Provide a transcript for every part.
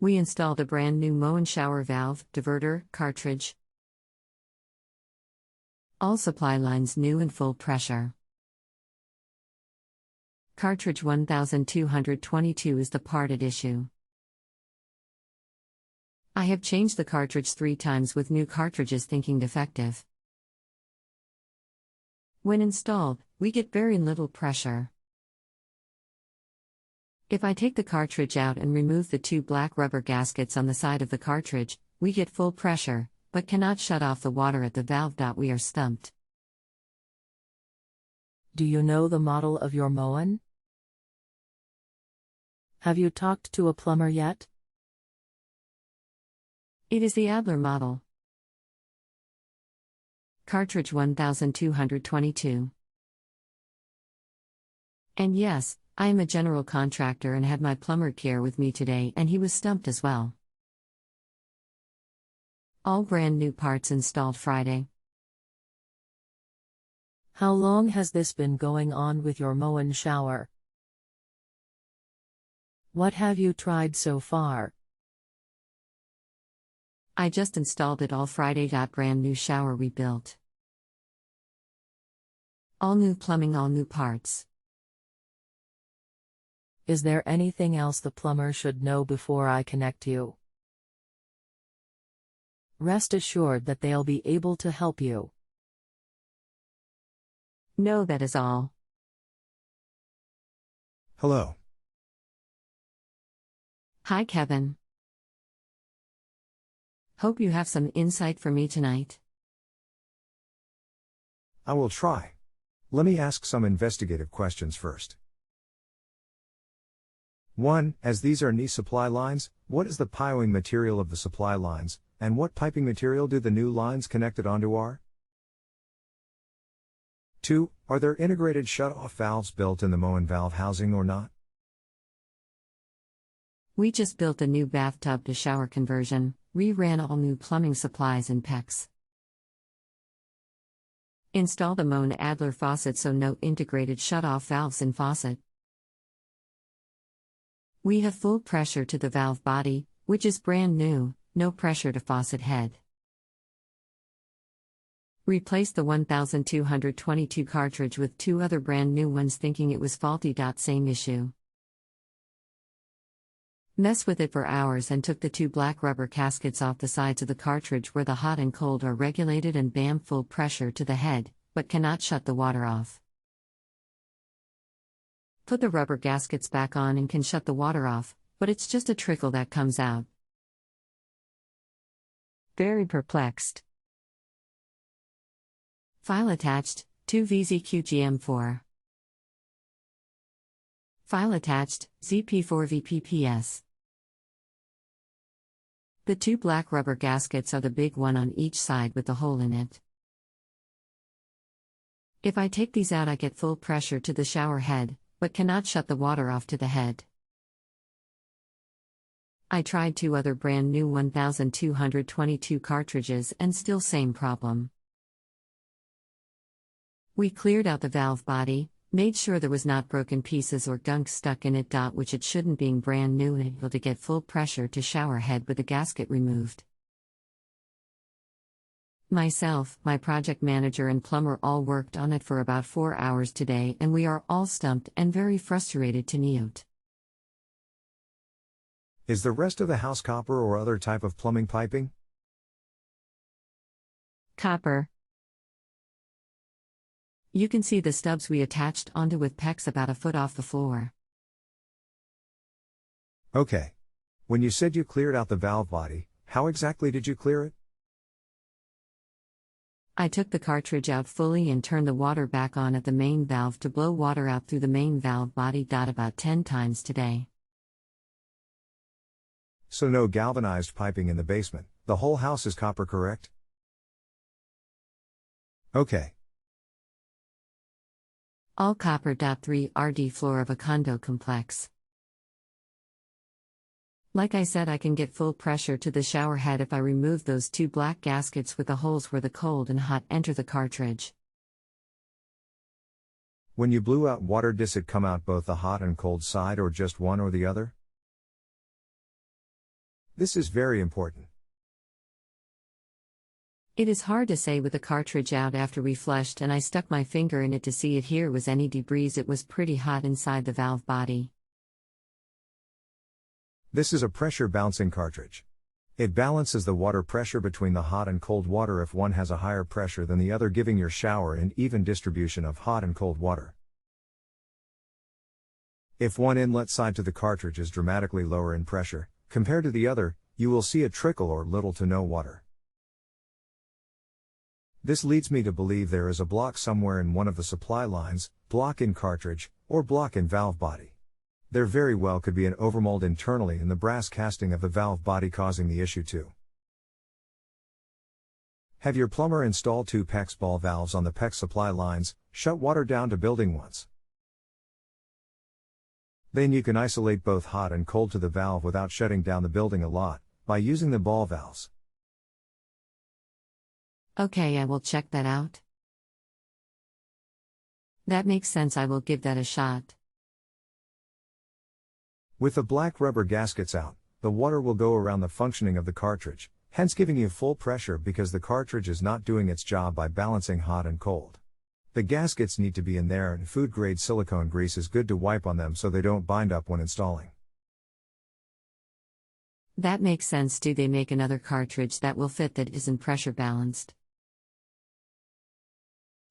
We installed a brand new Moen Shower valve, diverter, cartridge. All supply lines new and full pressure. Cartridge 1222 is the part at issue. I have changed the cartridge 3 times with new cartridges thinking defective. When installed, we get very little pressure. If I take the cartridge out and remove the 2 black rubber gaskets on the side of the cartridge, we get full pressure, but cannot shut off the water at the valve.we are stumped. Do you know the model of your Moen? Have you talked to a plumber yet? It is the Adler model. Cartridge 1222. And yes, I am a general contractor and had my plumber care with me today, and he was stumped as well. All brand new parts installed Friday. How long has this been going on with your Moen shower? What have you tried so far? I just installed it all Friday. Brand new shower rebuilt. All new plumbing, all new parts. Is there anything else the plumber should know before I connect you? Rest assured that they'll be able to help you. No, that is all. Hello. Hi, Kevin. Hope you have some insight for me tonight. I will try. Let me ask some investigative questions first. 1. As these are knee supply lines, what is the piling material of the supply lines, and what piping material do the new lines connected onto are? 2. Are there integrated shut-off valves built in the Moen valve housing or not? We just built a new bathtub to shower conversion, re-ran all new plumbing supplies and PEX. Install the Moen Adler faucet, so no integrated shut-off valves in faucet. We have full pressure to the valve body, which is brand new, no pressure to faucet head. Replace the 1222 cartridge with 2 other brand new ones thinking it was faulty. Same issue. Mess with it for hours and took the 2 black rubber gaskets off the sides of the cartridge where the hot and cold are regulated, and bam, full pressure to the head, but cannot shut the water off. Put the rubber gaskets back on and can shut the water off, but it's just a trickle that comes out. Very perplexed. File attached, 2 VZQGM4. File attached, ZP4VPPS. The 2 black rubber gaskets are the big one on each side with the hole in it. If I take these out, I get full pressure to the shower head, but cannot shut the water off to the head. I tried 2 other brand new 1222 cartridges and still same problem. We cleared out the valve body, made sure there was not broken pieces or gunk stuck in it, which it shouldn't, being brand new and able to get full pressure to shower head with the gasket removed. Myself, my project manager and plumber all worked on it for about 4 hours today, and we are all stumped and very frustrated to neot. Is the rest of the house copper or other type of plumbing piping? Copper. You can see the stubs we attached onto with PEX about a foot off the floor. Okay. When you said you cleared out the valve body, how exactly did you clear it? I took the cartridge out fully and turned the water back on at the main valve to blow water out through the main valve body. About 10 times today. So no galvanized piping in the basement, the whole house is copper, correct? Okay. All copper. 3 RD floor of a condo complex. Like I said, I can get full pressure to the shower head if I remove those 2 black gaskets with the holes where the cold and hot enter the cartridge. When you blew out water, does it come out both the hot and cold side or just one or the other? This is very important. It is hard to say with the cartridge out after we flushed and I stuck my finger in it to see if here was any debris. It was pretty hot inside the valve body. This is a pressure balancing cartridge. It balances the water pressure between the hot and cold water if one has a higher pressure than the other, giving your shower an even distribution of hot and cold water. If one inlet side to the cartridge is dramatically lower in pressure, compared to the other, you will see a trickle or little to no water. This leads me to believe there is a block somewhere in one of the supply lines, block in cartridge, or block in valve body. There very well could be an overmold internally in the brass casting of the valve body causing the issue too. Have your plumber install 2 PEX ball valves on the PEX supply lines, shut water down to building once. Then you can isolate both hot and cold to the valve without shutting down the building a lot, by using the ball valves. Okay, I will check that out. That makes sense, I will give that a shot. With the black rubber gaskets out, the water will go around the functioning of the cartridge, hence giving you full pressure because the cartridge is not doing its job by balancing hot and cold. The gaskets need to be in there, and food-grade silicone grease is good to wipe on them so they don't bind up when installing. That makes sense. Do they make another cartridge that will fit that isn't pressure balanced?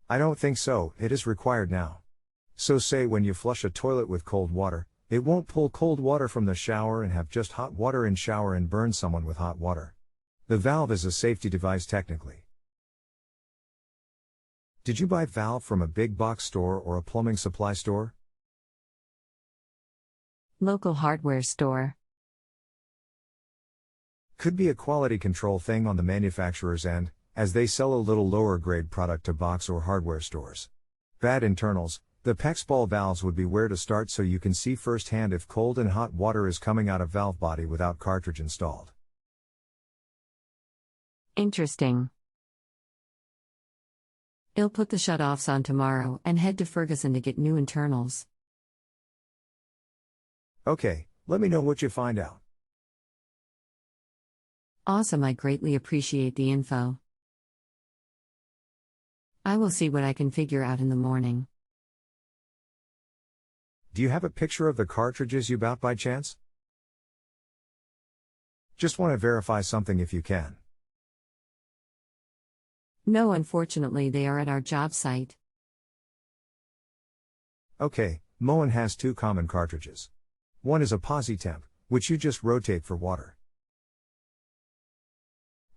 I don't think so, it is required now. So say when you flush a toilet with cold water, it won't pull cold water from the shower and have just hot water in shower and burn someone with hot water. The valve is a safety device technically. Did you buy valve from a big box store or a plumbing supply store? Local hardware store. Could be a quality control thing on the manufacturer's end, as they sell a little lower grade product to box or hardware stores. Bad internals. The PEX ball valves would be where to start so you can see firsthand if cold and hot water is coming out of valve body without cartridge installed. Interesting. I'll put the shutoffs on tomorrow and head to Ferguson to get new internals. Okay, let me know what you find out. Awesome, I greatly appreciate the info. I will see what I can figure out in the morning. Do you have a picture of the cartridges you bought by chance? Just want to verify something if you can. No, unfortunately they are at our job site. Okay, Moen has 2 common cartridges. One is a posi-temp, which you just rotate for water.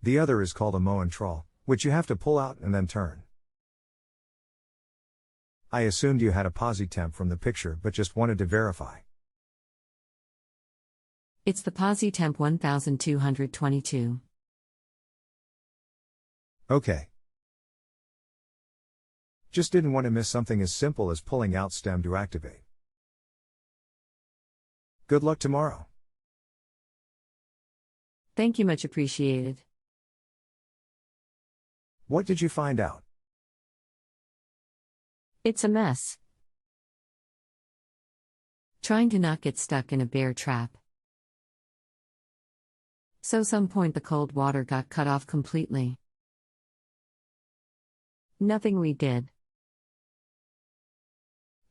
The other is called a Moen Shower, which you have to pull out and then turn. I assumed you had a posi-temp from the picture but just wanted to verify. It's the posi-temp 1222. Okay. Just didn't want to miss something as simple as pulling out stem to activate. Good luck tomorrow. Thank you, much appreciated. What did you find out? It's a mess. Trying to not get stuck in a bear trap. So some point the cold water got cut off completely. Nothing we did.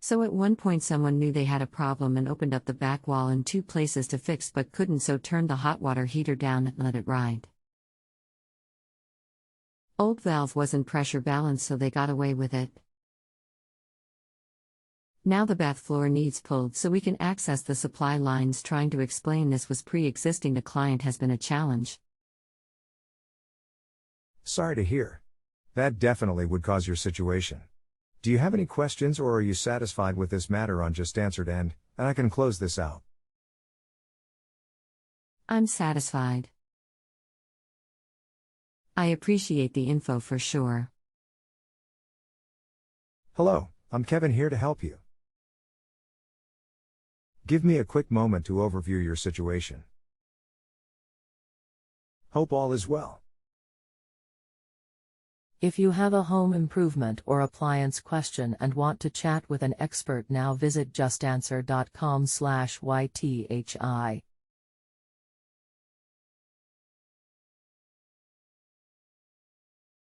So at one point someone knew they had a problem and opened up the back wall in 2 places to fix but couldn't, so turned the hot water heater down and let it ride. Old valve wasn't pressure balanced, so they got away with it. Now the bath floor needs pulled so we can access the supply lines. Trying to explain this was pre-existing to client has been a challenge. Sorry to hear. That definitely would cause your situation. Do you have any questions or are you satisfied with this matter on JustAnswered end, and I can close this out? I'm satisfied. I appreciate the info for sure. Hello, I'm Kevin here to help you. Give me a quick moment to overview your situation. Hope all is well. If you have a home improvement or appliance question and want to chat with an expert now, visit justanswer.com/ythi.